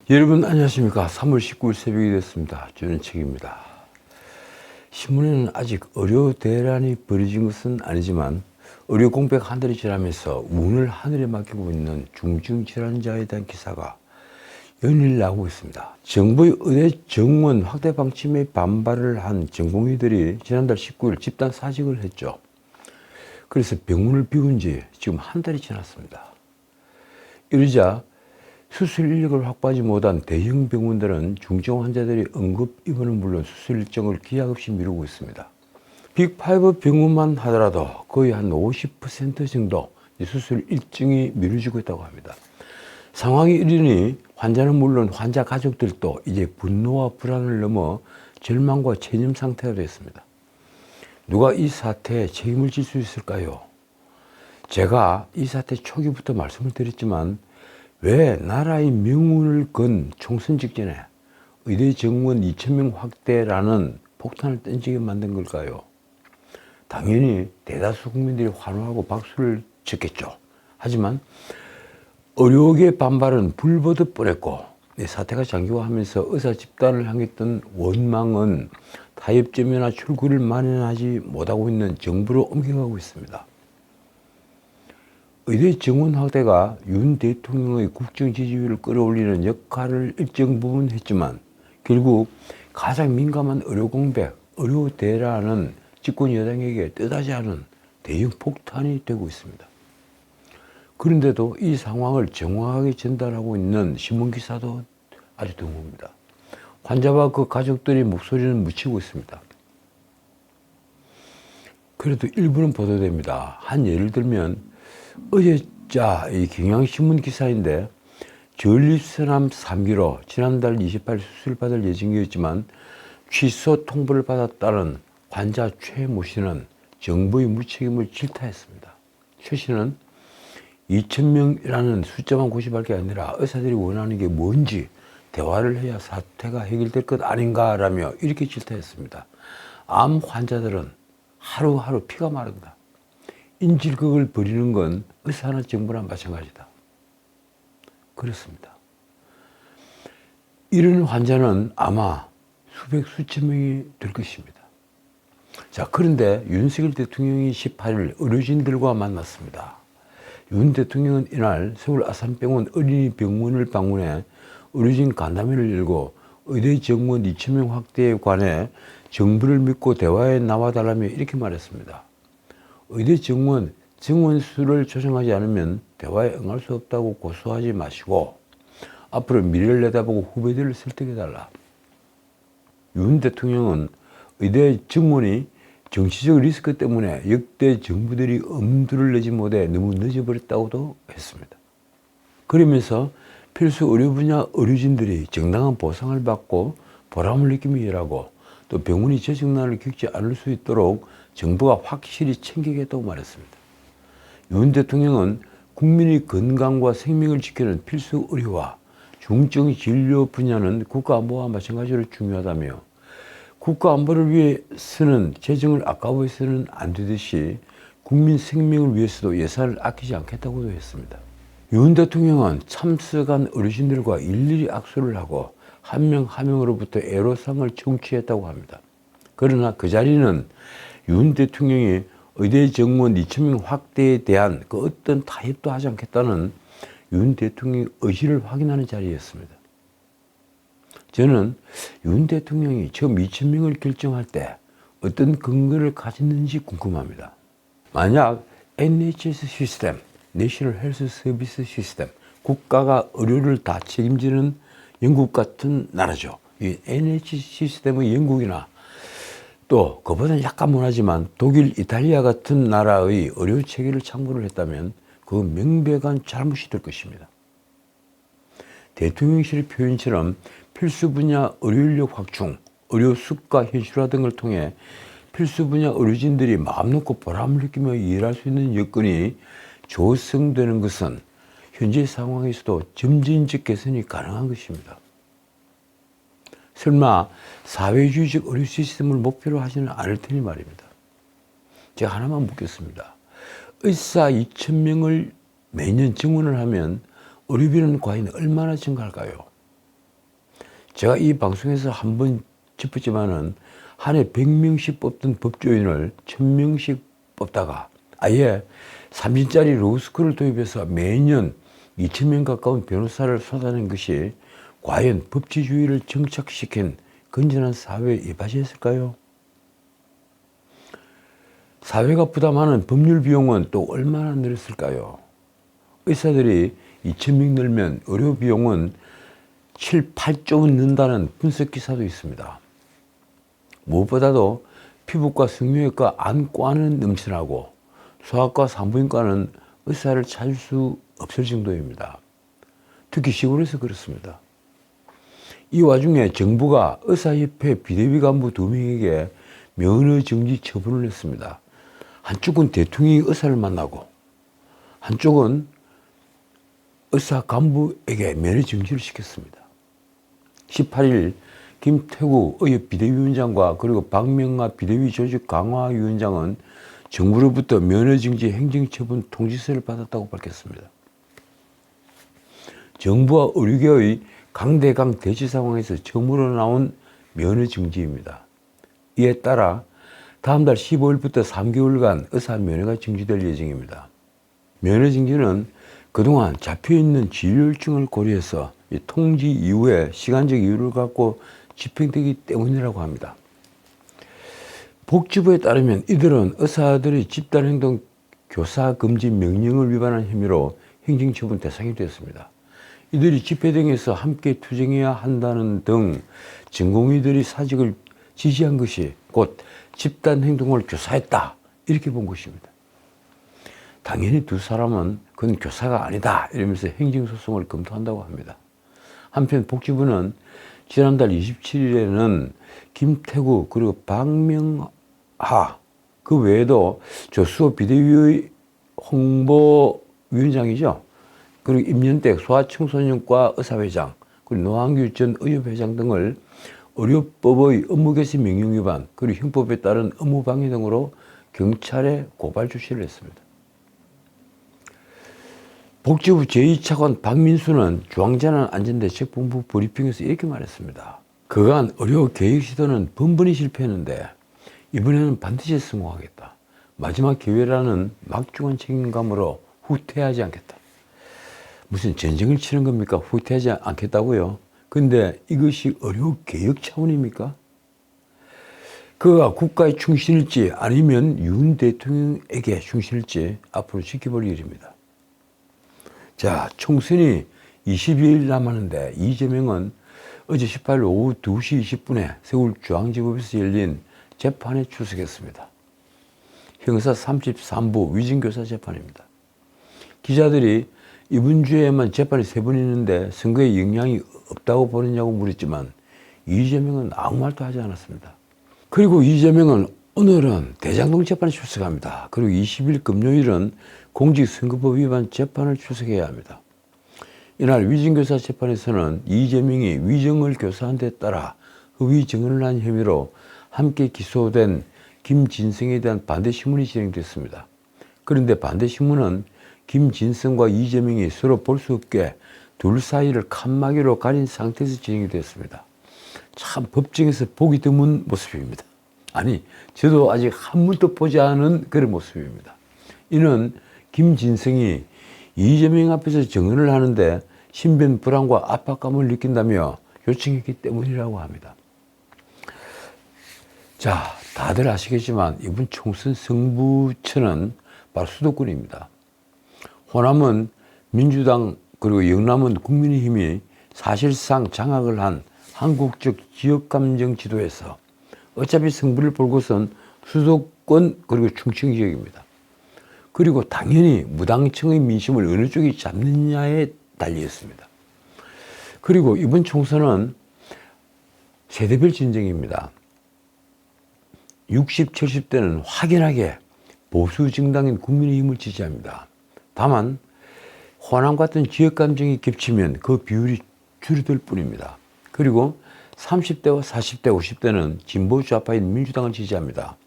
여러분 안녕하십니까. 3월 19일 새벽이 됐습니다. 저는 책입니다. 신문에는 아직 의료 대란이 벌어진 것은 아니지만 의료 공백 한 달이 지나면서 운을 하늘에 맡기고 있는 중증 질환자에 대한 기사가 연일 나오고 있습니다. 정부의 의대 정원 확대 방침에 반발을 한 전공의들이 지난달 19일 집단 사직을 했죠. 그래서 병원을 비운 지 지금 한 달이 지났습니다. 이러자 수술 인력을 확보하지 못한 대형 병원들은 중증 환자들이 응급 입원은 물론 수술 일정을 기약 없이 미루고 있습니다. 빅5 병원만 하더라도 거의 한 50% 정도 수술 일정이 미뤄지고 있다고 합니다. 상황이 이러니 환자는 물론 환자 가족들도 이제 분노와 불안을 넘어 절망과 체념 상태가 됐습니다. 누가 이 사태에 책임을 질 수 있을까요? 제가 이 사태 초기부터 말씀을 드렸지만 왜 나라의 명운을 건 총선 직전에 의대 정원 2,000명 확대라는 폭탄을 던지게 만든 걸까요? 당연히 대다수 국민들이 환호하고 박수를 쳤겠죠. 하지만 의료계 반발은 불보듯 뻔했고 사태가 장기화하면서 의사 집단을 향했던 원망은 타협점이나 출구를 마련하지 못하고 있는 정부로 옮겨가고 있습니다. 의대 정원 확대가 윤 대통령의 국정 지지율을 끌어올리는 역할을 일정 부분 했지만 결국 가장 민감한 의료 공백, 의료 대란은 집권 여당에게 뜻하지 않은 대형 폭탄이 되고 있습니다. 그런데도 이 상황을 정확하게 전달하고 있는 신문기사도 아주 드뭅니다. 환자와 그 가족들의 목소리는 묻히고 있습니다. 그래도 일부는 보도됩니다. 한 예를 들면 어제자 이 경향신문 기사인데 전립선암 3기로 지난달 28일 수술받을 예정이었지만 취소 통보를 받았다는 환자 최모 씨는 정부의 무책임을 질타했습니다. 최 씨는 2,000명이라는 숫자만 고집할 게 아니라 의사들이 원하는 게 뭔지 대화를 해야 사태가 해결될 것 아닌가라며 이렇게 질타했습니다. 암 환자들은 하루하루 피가 마른다. 인질극을 벌이는 건 의사나 정부나 마찬가지다. 그렇습니다. 이런 환자는 아마 수백 수천 명이 될 것입니다. 자, 그런데 윤석열 대통령이 18일 의료진들과 만났습니다. 윤 대통령은 이날 서울 아산병원 어린이병원을 방문해 의료진 간담회를 열고 의대 정원 2,000명 확대에 관해 정부를 믿고 대화에 나와달라며 이렇게 말했습니다. 의대 정원 수를 조정하지 않으면 대화에 응할 수 없다고 고소하지 마시고 앞으로 미래를 내다보고 후배들을 설득해달라. 윤 대통령은 의대 정원이 정치적 리스크 때문에 역대 정부들이 엄두를 내지 못해 너무 늦어버렸다고도 했습니다. 그러면서 필수 의료 분야 의료진들이 정당한 보상을 받고 보람을 느끼며 일하고 또 병원이 재정난을 겪지 않을 수 있도록 정부가 확실히 챙기겠다고 말했습니다. 윤 대통령은 국민의 건강과 생명을 지키는 필수 의료와 중증 진료 분야는 국가안보와 마찬가지로 중요하다며 국가안보를 위해서는 재정을 아까워해서는 안 되듯이 국민 생명을 위해서도 예산을 아끼지 않겠다고도 했습니다. 윤 대통령은 참석한 의료진들과 일일이 악수를 하고 한 명 한 명으로부터 애로상을 청취했다고 합니다. 그러나 그 자리는 윤 대통령이 의대 정원 2,000명 확대에 대한 그 어떤 타협도 하지 않겠다는 윤 대통령의 의지를 확인하는 자리였습니다. 저는 윤 대통령이 처음 2,000명을 결정할 때 어떤 근거를 가졌는지 궁금합니다. 만약 NHS 시스템, 내셔널 헬스 서비스 시스템, 국가가 의료를 다 책임지는 영국 같은 나라죠. 이 NHS 시스템의 영국이나 또 그보다는 약간 못하지만 독일, 이탈리아 같은 나라의 의료 체계를 참고를 했다면 그 명백한 잘못이 될 것입니다. 대통령실의 표현처럼 필수 분야 의료인력 확충, 의료 수가 현실화 등을 통해 필수 분야 의료진들이 마음 놓고 보람을 느끼며 일할 수 있는 여건이 조성되는 것은 현재 상황에서도 점진적 개선이 가능한 것입니다. 설마 사회주의적 의료 시스템을 목표로 하지는 않을 테니 말입니다. 제가 하나만 묻겠습니다. 의사 2,000명을 매년 증원을 하면 의료비는 과연 얼마나 증가할까요? 제가 이 방송에서 한번 짚었지만은 한 해 100명씩 뽑던 법조인을 1000명씩 뽑다가 아예 3진짜리 로스쿨을 도입해서 매년 2000명 가까운 변호사를 쏟아낸 것이 과연 법치주의를 정착시킨 건전한 사회의 이바지였을까요? 사회가 부담하는 법률 비용은 또 얼마나 늘었을까요? 의사들이 2000명 늘면 의료 비용은 7, 8조 원 는다는 분석 기사도 있습니다. 무엇보다도 피부과, 성형외과, 안과는 넘쳐나고 소아과, 산부인과는 의사를 찾을 수 없을 정도입니다. 특히 시골에서 그렇습니다. 이 와중에 정부가 의사협회 비대위 간부 2명에게 면허정지 처분을 했습니다. 한쪽은 대통령이 의사를 만나고 한쪽은 의사 간부에게 면허정지를 시켰습니다. 18일 김태구 의협 비대위원장과 그리고 박명하 비대위 조직 강화위원장은 정부로부터 면허정지 행정처분 통지서를 받았다고 밝혔습니다. 정부와 의료계의 강대강 대치 상황에서 처음으로 나온 면허정지입니다. 이에 따라 다음 달 15일부터 3개월간 의사 면허가 정지될 예정입니다. 면허정지는 그동안 잡혀있는 진료일정을 고려해서 통지 이후에 시간적 이유를 갖고 집행되기 때문이라고 합니다. 복지부에 따르면 이들은 의사들의 집단행동 교사금지 명령을 위반한 혐의로 행정처분 대상이 되었습니다. 이들이 집회 등에서 함께 투쟁해야 한다는 등 전공의들의 사직을 지지한 것이 곧 집단행동을 교사했다 이렇게 본 것입니다. 당연히 두 사람은 그건 교사가 아니다 이러면서 행정소송을 검토한다고 합니다. 한편 복지부는 지난달 27일에는 김태구 그리고 박명하 그 외에도 조수호 비대위의 홍보위원장이죠. 그리고 임연택 소아청소년과 의사회장 그리고 노한규 전 의협회장 등을 의료법의 업무개시 명령 위반 그리고 형법에 따른 업무방해 등으로 경찰에 고발 조치를 했습니다. 복지부 제2차관 박민수는 중앙재난안전대책본부 브리핑에서 이렇게 말했습니다. 그간 의료 계획 시도는 번번이 실패했는데 이번에는 반드시 성공하겠다. 마지막 기회라는 막중한 책임감으로 후퇴하지 않겠다. 무슨 전쟁을 치는 겁니까? 후퇴하지 않겠다고요? 근데 이것이 의료 개혁 차원입니까? 그가 국가에 충실일지 아니면 윤 대통령에게 충실일지 앞으로 지켜볼 일입니다. 자, 총선이 22일 남았는데 이재명은 어제 18일 오후 2시 20분에 서울중앙지법에서 열린 재판에 출석했습니다. 형사 33부 위증교사 재판입니다. 기자들이 이번 주에만 재판이 3번 있는데 선거에 영향이 없다고 보느냐고 물었지만 이재명은 아무 말도 하지 않았습니다. 그리고 이재명은 오늘은 대장동 재판에 출석합니다. 그리고 20일 금요일은 공직선거법 위반 재판을 출석해야 합니다. 이날 위증교사 재판에서는 이재명이 위증을 교사한 데 따라 허위 증언을 한 혐의로 함께 기소된 김진성에 대한 반대신문이 진행됐습니다. 그런데 반대신문은 김진성과 이재명이 서로 볼 수 없게 둘 사이를 칸막이로 가린 상태에서 진행이 됐습니다. 참 법정에서 보기 드문 모습입니다. 아니, 저도 아직 한 번도 보지 않은 그런 모습입니다. 이는 김진성이 이재명 앞에서 증언을 하는데 신변 불안과 압박감을 느낀다며 요청했기 때문이라고 합니다. 자, 다들 아시겠지만 이번 총선 승부처는 바로 수도권입니다. 호남은 민주당 그리고 영남은 국민의힘이 사실상 장악을 한 한국적 지역감정 지도에서 어차피 승부를 볼 곳은 수도권 그리고 충청 지역입니다. 그리고 당연히 무당층의 민심을 어느 쪽이 잡느냐에 달려있습니다. 그리고 이번 총선은 세대별 진정입니다. 60, 70대는 확연하게 보수 정당인 국민의힘을 지지합니다. 다만 호남 같은 지역 감정이 겹치면 그 비율이 줄어들 뿐입니다. 그리고 30대와 40대, 50대는 진보 좌파인 민주당을 지지합니다.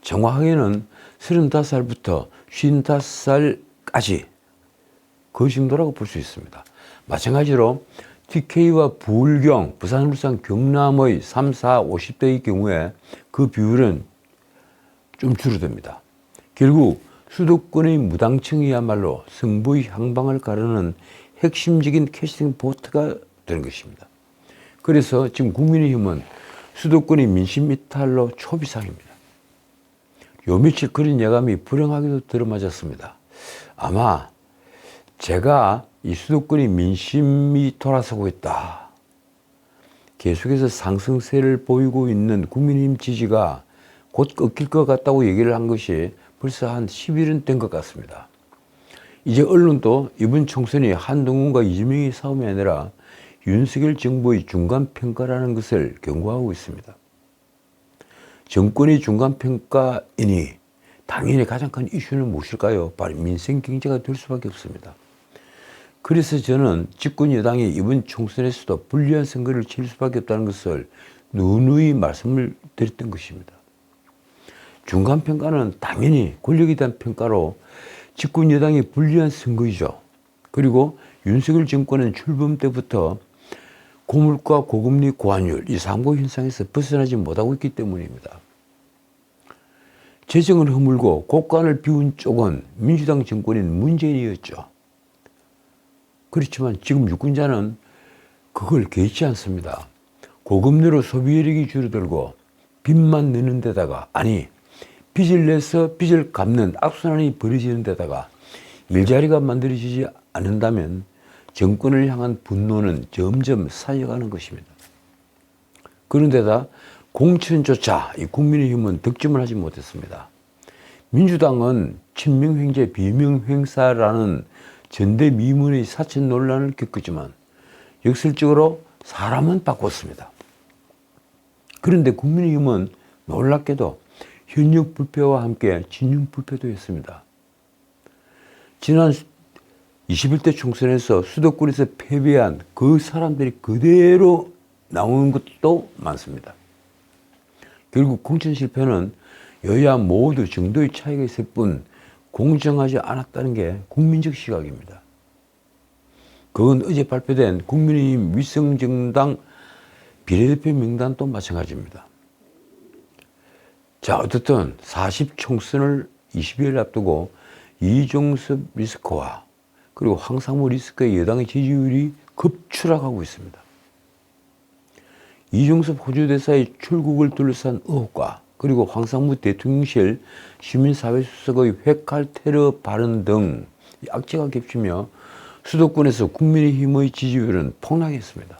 정확하게는 35살부터 55살까지 그 정도라고 볼 수 있습니다. 마찬가지로 TK와 부울경, 부산, 울산, 경남의 3, 4, 50대의 경우에 그 비율은 좀 줄어듭니다. 결국 수도권의 무당층이야말로 승부의 향방을 가르는 핵심적인 캐스팅 보트가 되는 것입니다. 그래서 지금 국민의힘은 수도권의 민심 이탈로 초비상입니다. 요 며칠 그런 예감이 불행하게도 들어맞았습니다. 아마 제가 이 수도권의 민심이 돌아서고 있다, 계속해서 상승세를 보이고 있는 국민의힘 지지가 곧 꺾일 것 같다고 얘기를 한 것이 벌써 한 10일은 된 것 같습니다. 이제 언론도 이번 총선이 한동훈과 이재명의 싸움이 아니라 윤석열 정부의 중간평가라는 것을 경고하고 있습니다. 정권의 중간평가이니 당연히 가장 큰 이슈는 무엇일까요? 바로 민생 경제가 될 수밖에 없습니다. 그래서 저는 집권 여당이 이번 총선에서도 불리한 선거를 치를 수밖에 없다는 것을 누누이 말씀을 드렸던 것입니다. 중간평가는 당연히 권력에 대한 평가로 집권 여당이 불리한 선거이죠. 그리고 윤석열 정권은 출범 때부터 고물가, 고금리, 고환율 이 상고 현상에서 벗어나지 못하고 있기 때문입니다. 재정을 허물고 국간을 비운 쪽은 민주당 정권인 문재인이었죠. 그렇지만 지금 유권자는 그걸 개의치 않습니다. 고금리로 소비력이 줄어들고 빚만 내는 데다가, 아니 빚을 내서 빚을 갚는 악순환이 벌어지는 데다가 일자리가 만들어지지 않는다면 정권을 향한 분노는 점점 쌓여가는 것입니다. 그런데다 공천조차 이 국민의힘은 득점을 하지 못했습니다. 민주당은 친명횡재 비명횡사라는 전대미문의 사천 논란을 겪었지만 역설적으로 사람은 바꿨습니다. 그런데 국민의힘은 놀랍게도 현역 불패와 함께 진영 불패도 했습니다. 지난 21대 총선에서 수도권에서 패배한 그 사람들이 그대로 나오는 것도 많습니다. 결국 공천 실패는 여야 모두 정도의 차이가 있을 뿐 공정하지 않았다는 게 국민적 시각입니다. 그건 어제 발표된 국민의힘 위성정당 비례대표 명단도 마찬가지입니다. 자, 어쨌든 40 총선을 20일 앞두고 이종섭 리스크와 그리고 황상무 리스크의 여당의 지지율이 급추락하고 있습니다. 이종섭 호주대사의 출국을 둘러싼 의혹과 그리고 황상무 대통령실 시민사회수석의 회칼 테러 발언 등 악재가 겹치며 수도권에서 국민의힘의 지지율은 폭락했습니다.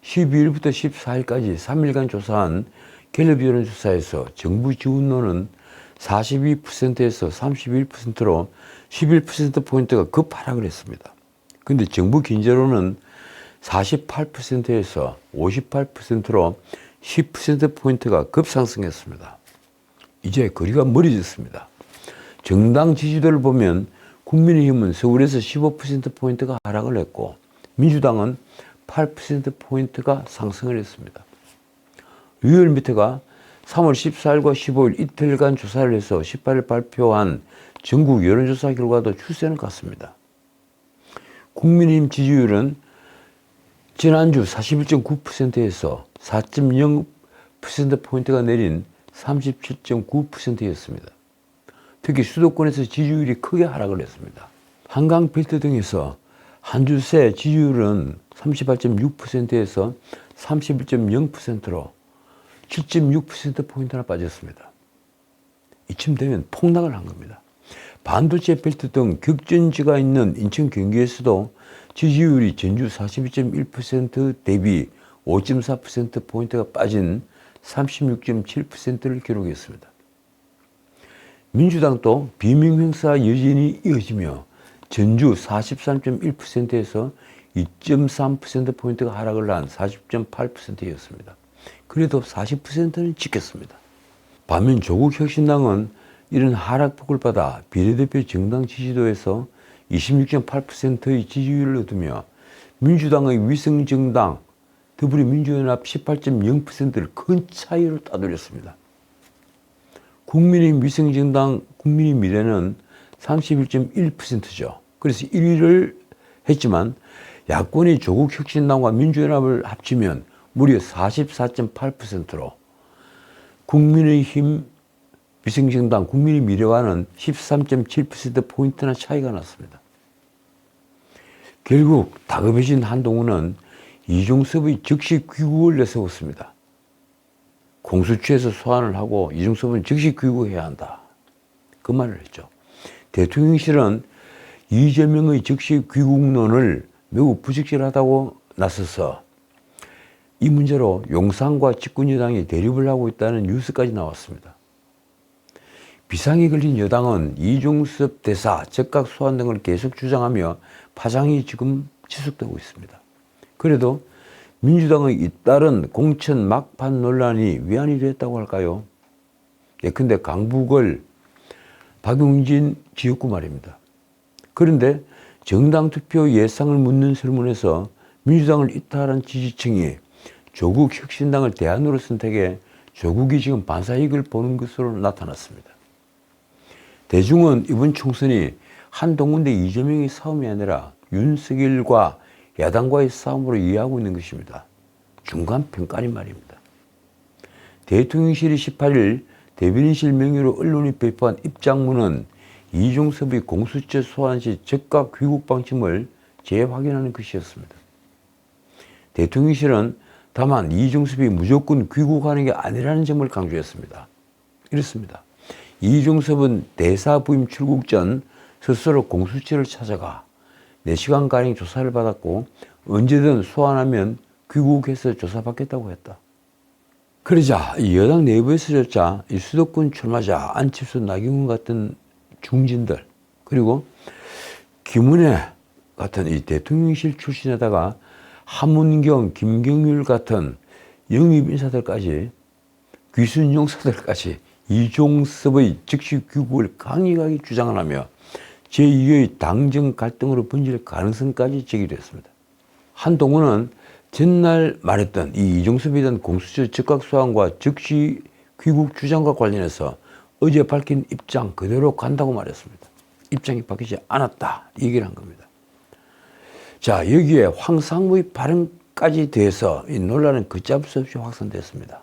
12일부터 14일까지 3일간 조사한 갤럽 여론조사에서 정부 지원론은 42%에서 31%로 11%포인트가 급하락을 했습니다. 그런데 정부 긴재론은 48%에서 58%로 10%포인트가 급상승했습니다. 이제 거리가 멀어졌습니다. 정당 지지도를 보면 국민의힘은 서울에서 15%포인트가 하락을 했고 민주당은 8%포인트가 상승을 했습니다. 리얼미터가 3월 14일과 15일 이틀간 조사를 해서 18일 발표한 전국 여론조사 결과도 추세는 같습니다. 국민의힘 지지율은 지난주 41.9%에서 4.0%포인트가 내린 37.9%였습니다. 특히 수도권에서 지지율이 크게 하락을 했습니다. 한강 벨트 등에서 한 주 새 지지율은 38.6%에서 31.0%로 7.6%포인트나 빠졌습니다. 이쯤 되면 폭락을 한 겁니다. 반도체 벨트 등 격전지가 있는 인천 경기에서도 지지율이 전주 42.1% 대비 5.4%포인트가 빠진 36.7%를 기록했습니다. 민주당도 비명행사 여진이 이어지며 전주 43.1%에서 2.3%포인트가 하락을 한 40.8%였습니다. 그래도 40%는 지켰습니다. 반면 조국혁신당은 이런 하락폭을 받아 비례대표 정당 지지도에서 26.8%의 지지율을 얻으며 민주당의 위성정당 더불어민주연합 18.0%를 큰 차이로 따돌렸습니다. 국민의힘 위성정당 국민의미래는 31.1%죠. 그래서 1위를 했지만 야권이 조국혁신당과 민주연합을 합치면 무려 44.8%로 국민의힘 비상정당 국민의미래와는 13.7%포인트나 차이가 났습니다. 결국 다급해진 한동훈은 이종섭의 즉시 귀국을 내세웠습니다. 공수처에서 소환을 하고 이종섭은 즉시 귀국해야 한다. 그 말을 했죠. 대통령실은 이재명의 즉시 귀국론을 매우 부적절하다고 나서서 이 문제로 용산과 집권여당이 대립을 하고 있다는 뉴스까지 나왔습니다. 비상이 걸린 여당은 이종섭 대사 즉각 소환 등을 계속 주장하며 파장이 지금 지속되고 있습니다. 그래도 민주당의 잇따른 공천 막판 논란이 위안이 됐다고 할까요? 예컨대 강북을 박용진 지역구 말입니다. 그런데 정당 투표 예상을 묻는 설문에서 민주당을 이탈한 지지층이 조국 혁신당을 대안으로 선택해 조국이 지금 반사이익을 보는 것으로 나타났습니다. 대중은 이번 총선이 한동훈 대 이재명의 싸움이 아니라 윤석열과 야당과의 싸움으로 이해하고 있는 것입니다. 중간 평가인 말입니다. 대통령실이 18일 대변인실 명의로 언론이 배포한 입장문은 이종섭의 공수처 소환 시 즉각 귀국 방침을 재확인하는 것이었습니다. 대통령실은 다만 이종섭이 무조건 귀국하는 게 아니라는 점을 강조했습니다. 이렇습니다. 이종섭은 대사 부임 출국 전 스스로 공수처를 찾아가 4시간가량 조사를 받았고 언제든 소환하면 귀국해서 조사받겠다고 했다. 그러자 여당 내부에서조차 수도권 출마자 안철수, 나경원 같은 중진들 그리고 김은혜 같은 이 대통령실 출신에다가 함은경, 김경률 같은 영입 인사들까지 귀순 용사들까지 이종섭의 즉시 귀국을 강력하게 주장을 하며 제2의 당정 갈등으로 번질 가능성까지 제기됐습니다. 한동훈은 전날 말했던 이 이종섭에 대한 공수처 즉각 소환과 즉시 귀국 주장과 관련해서 어제 밝힌 입장 그대로 간다고 말했습니다. 입장이 바뀌지 않았다 이 얘기를 한 겁니다. 자, 여기에 황상무의 발언까지 대해서 이 논란은 걷잡을 수 없이 확산됐습니다.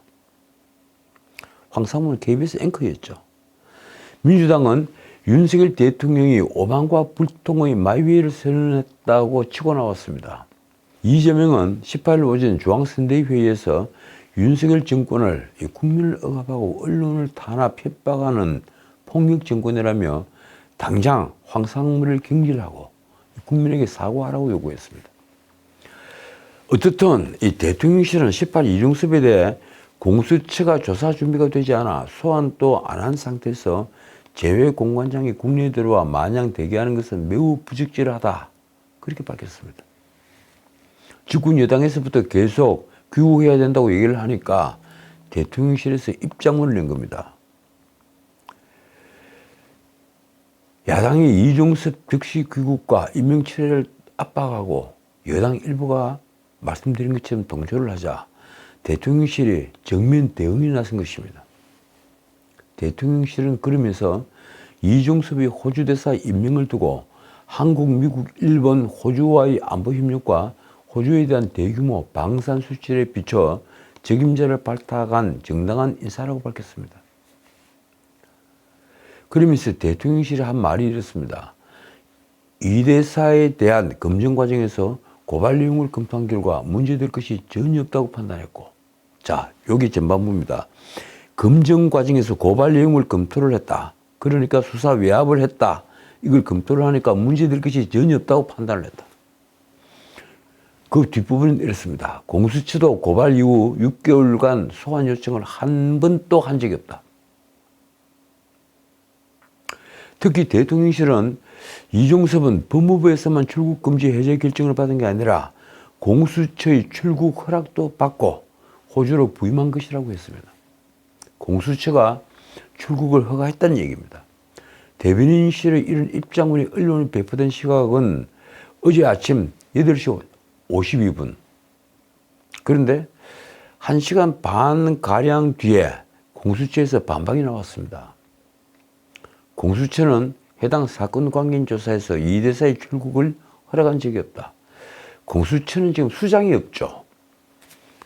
황상무는 KBS 앵커였죠. 민주당은 윤석열 대통령이 오만과 불통의 마위를 선언했다고 치고 나왔습니다. 이재명은 18일 오전 중앙선대위회의에서 윤석열 정권을 국민을 억압하고 언론을 탄압, 협박하는 폭력 정권이라며 당장 황상무를 경질하고 국민에게 사과하라고 요구했습니다. 어떻든 이 대통령실은 18일 이종섭에 대해 공수처가 조사 준비가 되지 않아 소환도 안 한 상태에서 재외공관장이 국내에 들어와 마냥 대기하는 것은 매우 부적절하다 그렇게 밝혔습니다. 집권 여당에서부터 계속 귀국해야 된다고 얘기를 하니까 대통령실에서 입장문을 낸 겁니다. 야당이 이종섭 즉시 귀국과 임명철회를 압박하고 여당 일부가 말씀드린 것처럼 동조를 하자 대통령실이 정면 대응에 나선 것입니다. 대통령실은 그러면서 이종섭의 호주 대사 임명을 두고 한국, 미국, 일본, 호주와의 안보 협력과 호주에 대한 대규모 방산 수출에 비춰 적임자를 발탁한 정당한 인사라고 밝혔습니다. 그러면서 대통령실이 한 말이 이렇습니다. 이 대사에 대한 검증 과정에서 고발 내용을 검토한 결과 문제될 것이 전혀 없다고 판단했고, 자, 여기 전반부입니다. 검증 과정에서 고발 내용을 검토를 했다. 그러니까 수사 외압을 했다. 이걸 검토를 하니까 문제될 것이 전혀 없다고 판단을 했다. 그 뒷부분은 이렇습니다. 공수처도 고발 이후 6개월간 소환 요청을 한 번도 한 적이 없다. 특히 대통령실은 이종섭은 법무부에서만 출국 금지 해제 결정을 받은 게 아니라 공수처의 출국 허락도 받고 호주로 부임한 것이라고 했습니다. 공수처가 출국을 허가했다는 얘기입니다. 대변인실의 이런 입장문이 언론에 배포된 시각은 어제 아침 8시 52분. 그런데 1시간 반가량 뒤에 공수처에서 반박이 나왔습니다. 공수처는 해당 사건 관계인 조사에서 이 대사의 출국을 허락한 적이 없다. 공수처는 지금 수장이 없죠.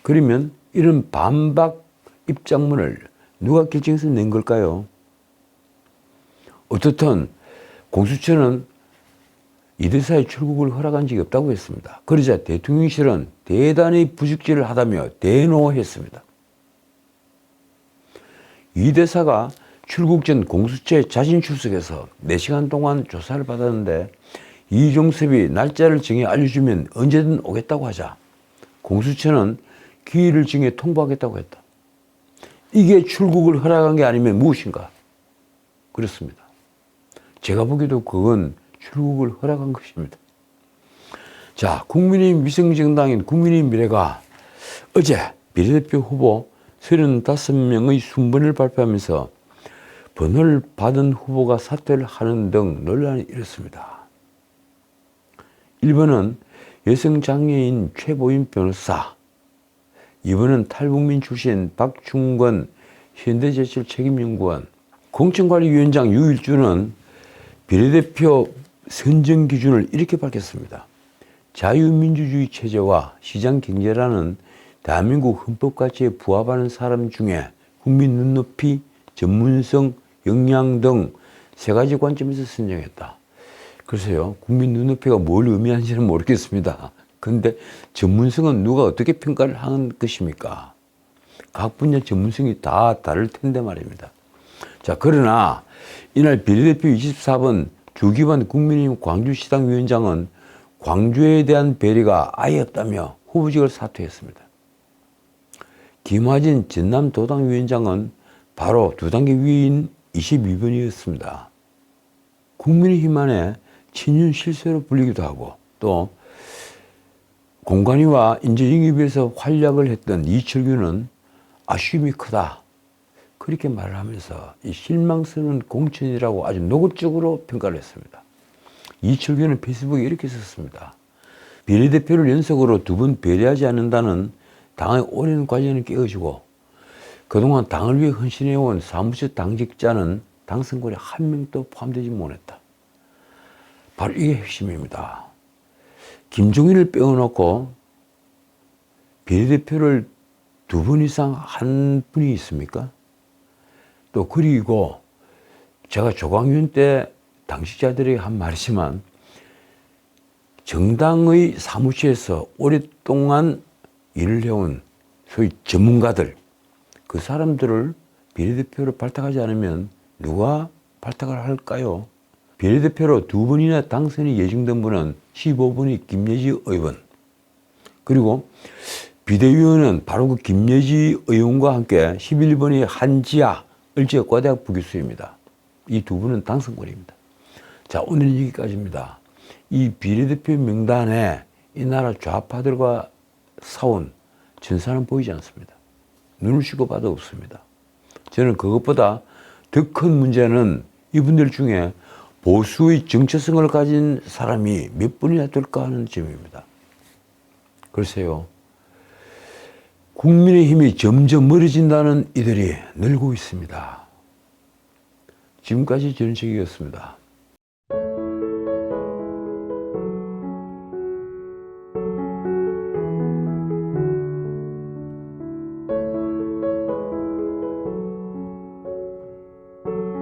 그러면 이런 반박 입장문을 누가 결정해서 낸 걸까요? 어떻든 공수처는 이 대사의 출국을 허락한 적이 없다고 했습니다. 그러자 대통령실은 대단히 부적절을 하다며 대노했습니다. 이 대사가 출국 전 공수처에 자진 출석해서 4시간 동안 조사를 받았는데 이종섭이 날짜를 정해 알려주면 언제든 오겠다고 하자 공수처는 기일을 정해 통보하겠다고 했다. 이게 출국을 허락한 게 아니면 무엇인가? 그렇습니다. 제가 보기에도 그건 출국을 허락한 것입니다. 자, 국민의힘 위성정당인 국민의힘 미래가 어제 비례대표 후보 35명의 순번을 발표하면서 번호를 받은 후보가 사퇴를 하는 등 논란이 일었습니다. 1번은 여성장애인 최보인 변호사, 2번은 탈북민 출신 박충건 현대제철 책임연구원, 공천관리위원장 유일주는 비례대표 선정 기준을 이렇게 밝혔습니다. 자유민주주의 체제와 시장경제라는 대한민국 헌법가치에 부합하는 사람 중에 국민 눈높이, 전문성, 역량 등 3가지 관점에서 선정했다. 글쎄요, 국민 눈높이가 뭘 의미하는지는 모르겠습니다. 그런데 전문성은 누가 어떻게 평가를 하는 것입니까? 각 분야 전문성이 다 다를 텐데 말입니다. 자, 그러나 이날 비례대표 24번 주기반 국민의힘 광주시당 위원장은 광주에 대한 배려가 아예 없다며 후보직을 사퇴했습니다. 김화진 전남도당 위원장은 바로 2단계 위인 22번이었습니다. 국민의힘 안에 친윤 실세로 불리기도 하고 또 공관위와 인재영입에서 활약을 했던 이철규는 아쉬움이 크다. 그렇게 말을 하면서 이 실망스러운 공천이라고 아주 노골적으로 평가를 했습니다. 이철규는 페이스북에 이렇게 썼습니다. 비례대표를 연속으로 2번 배려하지 않는다는 당의 오랜 관련을 깨어주고 그동안 당을 위해 헌신해온 사무처 당직자는 당선권에 한 명도 포함되지 못했다. 바로 이게 핵심입니다. 김종인을 빼어놓고 비례대표를 2번 이상 한 분이 있습니까? 또 그리고 제가 조광윤 때 당직자들에게 한 말이지만 정당의 사무처에서 오랫동안 일을 해온 소위 전문가들, 그 사람들을 비례대표로 발탁하지 않으면 누가 발탁을 할까요? 비례대표로 2번이나 당선이 예정된 분은 15번이 김예지 의원, 그리고 비대위원은 바로 그 김예지 의원과 함께 11번이 한지아 을지여과대학 부교수입니다. 이 2분은 당선권입니다. 자, 오늘은 여기까지입니다. 이 비례대표 명단에 이 나라 좌파들과 싸운 전사는 보이지 않습니다. 눈을 씻고 봐도 없습니다. 저는 그것보다 더 큰 문제는 이분들 중에 보수의 정체성을 가진 사람이 몇 분이나 될까 하는 점입니다. 글쎄요. 국민의힘이 점점 멀어진다는 이들이 늘고 있습니다. 지금까지 전식이었습니다.